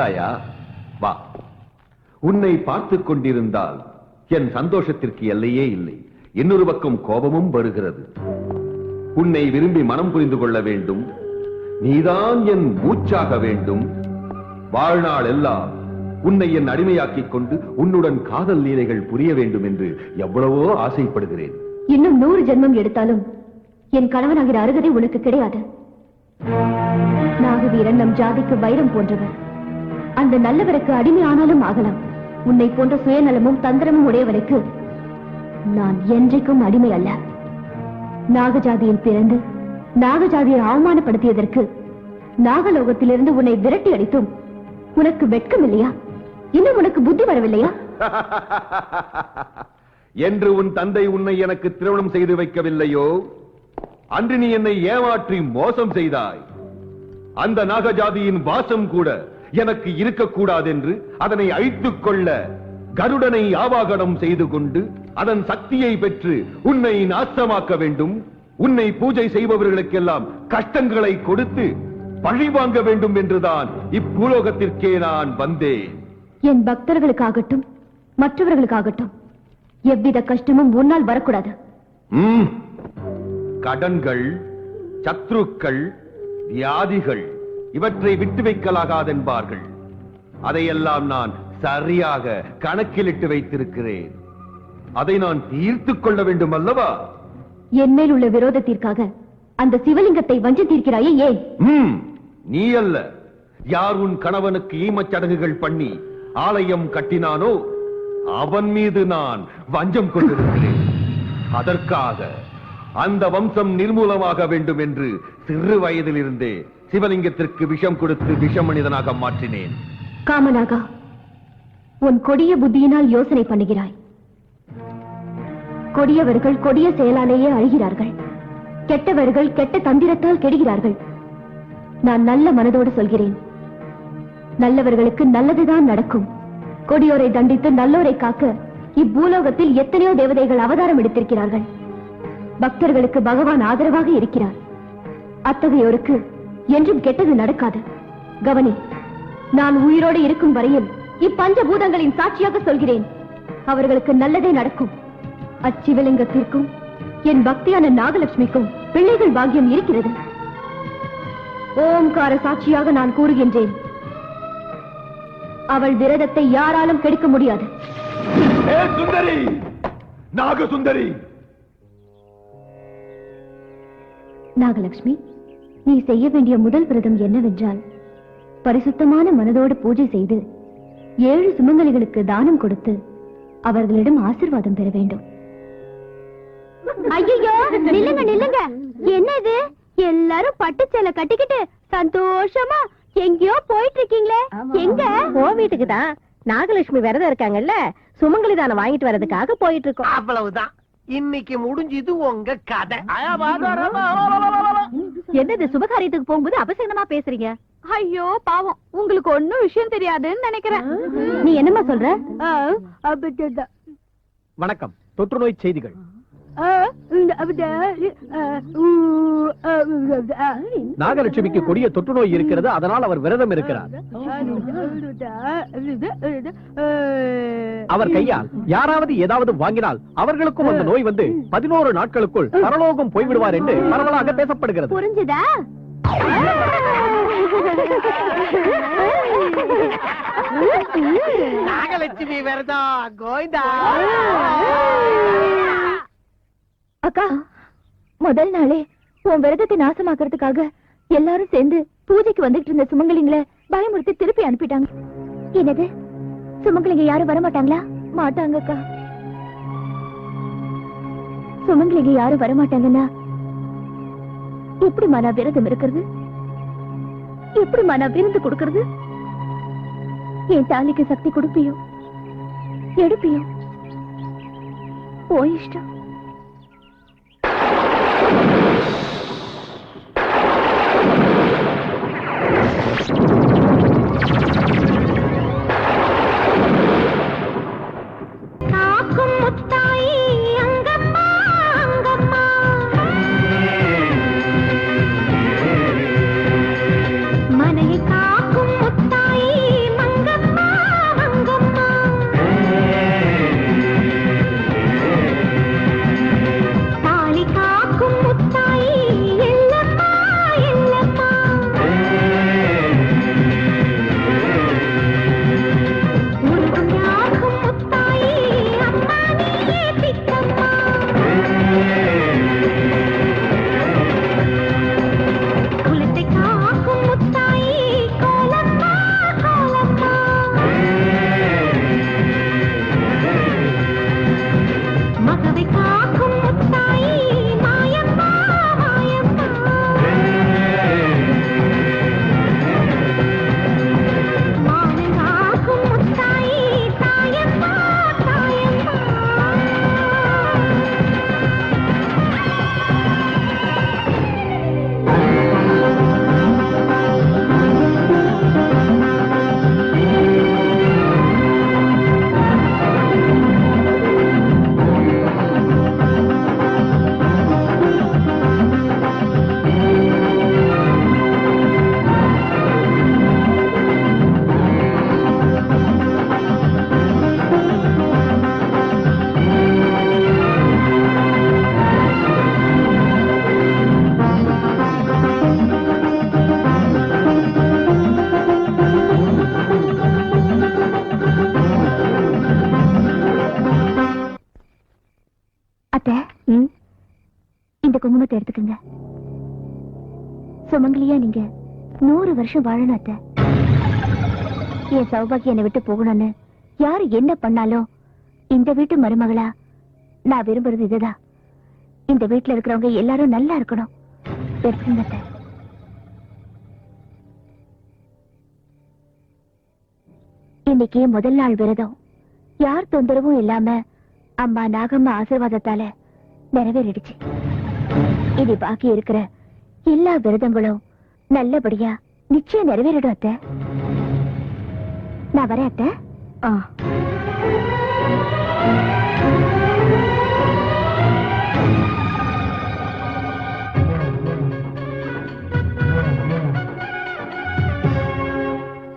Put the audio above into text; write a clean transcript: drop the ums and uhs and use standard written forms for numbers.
வந்தாயா? வா. உன்னை பார்த்துக் கொண்டிருந்தால் என் சந்தோஷத்திற்கு எல்லையே இல்லை. இன்னொரு பக்கம் கோபமும் வருகிறது. உன்னை விரும்பி மனம் புரிந்து கொள்ள வேண்டும். நீதான் என் மூச்சாக வேண்டும். வாழ்நாள் எல்லாம் உன்னை என் அடிமையாக்கிக் கொண்டு உன்னுடன் காதல் லீலைகள் புரிய வேண்டும் என்று எவ்வளவோ ஆசைப்படுகிறேன். இன்னும் 100 ஜென்மம் எடுத்தாலும் என் கணவனாகிற அருகதை உனக்கு கிடையாது. நாகவீரன் நம் ஜாதிக்கு வைரம் போன்றவர். அந்த நல்லவருக்கு அடிமை ஆனாலும் ஆகலாம். உன்னை போன்ற சுயநலமும் தந்திரமும் உடையவனுக்கு நான் என்றைக்கும் அடிமை அல்ல. நாகஜாதியில் பிறந்து நாகஜாதியை அவமானப்படுத்தியதற்கு நாகலோகத்திலிருந்து உன்னை விரட்டி அடித்தும் உனக்கு வெட்கம் இல்லையா? இன்னும் உனக்கு புத்தி வரவில்லையா? என்று உன் தந்தை உன்னை எனக்கு திருமணம் செய்து வைக்கவில்லையோ அன்று நீ என்னை ஏமாற்றி மோசம் செய்தாய். அந்த நாகஜாதியின் வாசம் கூட எனக்கு இருக்கக்கூடாது என்று அதனை அழித்துக் கொள்ள கருடனை ஆவாகனம் செய்து கொண்டு அதன் சக்தியை பெற்று உன்னை நாசமாக்க வேண்டும். உன்னை பூஜை செய்பவர்களுக்கெல்லாம் கஷ்டங்களை கொடுத்து பழி வாங்க வேண்டும் என்றுதான் இப்பூலோகத்திற்கே நான் வந்தேன். என் பக்தர்களுக்காகட்டும் மற்றவர்களுக்காகட்டும் எவ்வித கஷ்டமும் உன்னால் வரக்கூடாது. கடன்கள், சத்ருக்கள், வியாதிகள் இவற்றை விட்டு வைக்கலாகாதென்பார்கள். அதையெல்லாம் நான் சரியாக கணக்கிலிட்டு வைத்திருக்கிறேன். அதை நான் தீர்த்துக் கொள்ள வேண்டும் அல்லவா? என் மேல் உள்ள விரோதத்திற்காக அந்த சிவலிங்கத்தை வஞ்சித்திருக்கிறாயே ஏன்? நீ அல்ல. யார் உன் கணவனுக்கு ஈமச்சடங்குகள் பண்ணி ஆலயம் கட்டினானோ அவன் மீது நான் வஞ்சம் கொண்டிருக்கிறேன். அதற்காக அந்த வம்சம் நிர்மூலமாக வேண்டும் என்று சிறு வயதிலிருந்தே சிவலிங்கத்திற்கு விஷம் கொடுத்து விஷ மனிதனாக மாற்றினேன். காமனாகா, உன் கொடிய புத்தியினால் யோசனை பண்ணுகிறாய். கொடியவர்கள் கொடிய செயலாலேயே அழுகிறார்கள். கெட்டவர்கள் கெட்ட தந்திரத்தால் கெடுகிறார்கள். நான் நல்ல மனதோடு சொல்கிறேன், நல்லவர்களுக்கு நல்லதுதான் நடக்கும். கொடியோரை தண்டித்து நல்லோரை காக்க இப்பூலோகத்தில் எத்தனையோ தேவதைகள் அவதாரம் எடுத்திருக்கிறார்கள். பக்தர்களுக்கு பகவான் ஆதரவாக இருக்கிறார். அத்தகையோருக்கு என்றும் கெட்டது நடக்காது. கவனி, நான் உயிரோடு இருக்கும் வரையில் இப்பஞ்சபூதங்களின் சாட்சியாக சொல்கிறேன், அவர்களுக்கு நல்லதே நடக்கும். அச்சிவலிங்கத்திற்கும் என் பக்தியான நாகலட்சுமிக்கும் பிள்ளைகள் பாக்கியம் இருக்கிறது. ஓம்கார சாட்சியாக நான் கூறுகின்றேன், அவள் விரதத்தை யாராலும் கெடுக்க முடியாது. சுந்தரி, நாகசுந்தரி. நாகலட்சுமி, நீ செய்ய வேண்டிய முதல் விரதம் என்னவென்றால் பரிசுத்தமான மனதோடு பூஜை செய்து 7 சுமங்கலிகளுக்கு தானம் கொடுத்து அவர்களிடம் ஆசீர்வாதம் பெற வேண்டும். ஐயோ, நில்லுங்க நில்லுங்க. என்ன இது? எல்லாரும் பட்டு சேலை கட்டிக்கிட்டு சந்தோஷமா எங்கேயோ போயிட்டு இருக்கீங்களே? எங்க? ஓ வீட்டுக்கு தான். நாகலட்சுமி விரதம் இருக்காங்கல்ல, சுமங்கலி தானம் வாங்கிட்டு வர்றதுக்காக போயிட்டு இருக்கோம். அவ்வளவுதான். இன்னைக்கு முடிஞ்சது உங்க கதை. என்னது, சுபகாரியத்துக்கு போகும்போது அபசகனமா பேசுறீங்க? ஐயோ பாவம், உங்களுக்கு ஒன்னும் விஷயம் தெரியாதுன்னு நினைக்கிறேன். நீ என்னமா சொல்ற? வணக்கம், தொற்று நோய் செய்திகள். நாகலட்சுமிக்கு கொடிய தொற்று நோய் இருக்கிறது, அதனால் அவர் விரதம் இருக்கிறார். அவர் கையால் யாராவது ஏதாவது வாங்கினால் அவர்களுக்கும் அந்த நோய் வந்து 11 நாட்களுக்குள் பரலோகம் போய்விடுவார் என்று பரவலாக பேசப்படுகிறது. புரிஞ்சுதா? நாகலட்சுமி விரதம் கோவிந்தா. அக்கா, முதல் நாளே உன் விரதத்தை நாசமாக்குறதுக்காக எல்லாரும் சேர்ந்து பூஜைக்கு வந்துட்டு இருந்த சுமங்கலிங்களை பயமுறுத்தி திருப்பி அனுப்பிட்டாங்க. என்னது, சுமங்கலிங்க யாரும் வரமாட்டாங்களா? மாட்டாங்க அக்கா. சுமங்கலிங்க யாரும் வரமாட்டாங்கன்னா எப்படிமா நான் விரதம் இருக்கிறது? எப்படிமா நான் விருந்து கொடுக்கறது? என் தாலிக்கு சக்தி கொடுப்பியோ எடுப்பியோ? ஓ இஷ்டம். மனையை காக்கும் முத்தாயி குங்குமத்தை எடுத்துக்கங்க. சுமங்கலியா நீங்க 100 வருஷம் வாழணும் அத்தை. என் சௌபாகியம் என்னை விட்டு போகணும்னு யாரு என்ன பண்ணாலும் இந்த வீட்டு மருமகளா நான் விரும்புறது இதுதான். இந்த வீட்டுல இருக்கிறவங்க எல்லாரும் நல்லா இருக்கணும். எடுத்துங்க அத்தை. இன்னைக்கு முதல் நாள் விரதம் யார் தொந்தரவும் இல்லாம அம்மா நாகம்மா ஆசீர்வாதத்தால நிறைவேறிடுச்சு. இனி பாக்கி இருக்கிற எல்லா விரதங்களும் நல்லபடியா நிச்சயம் நிறைவேறிடும் அத்தை. நான் வரேன் அத்தை.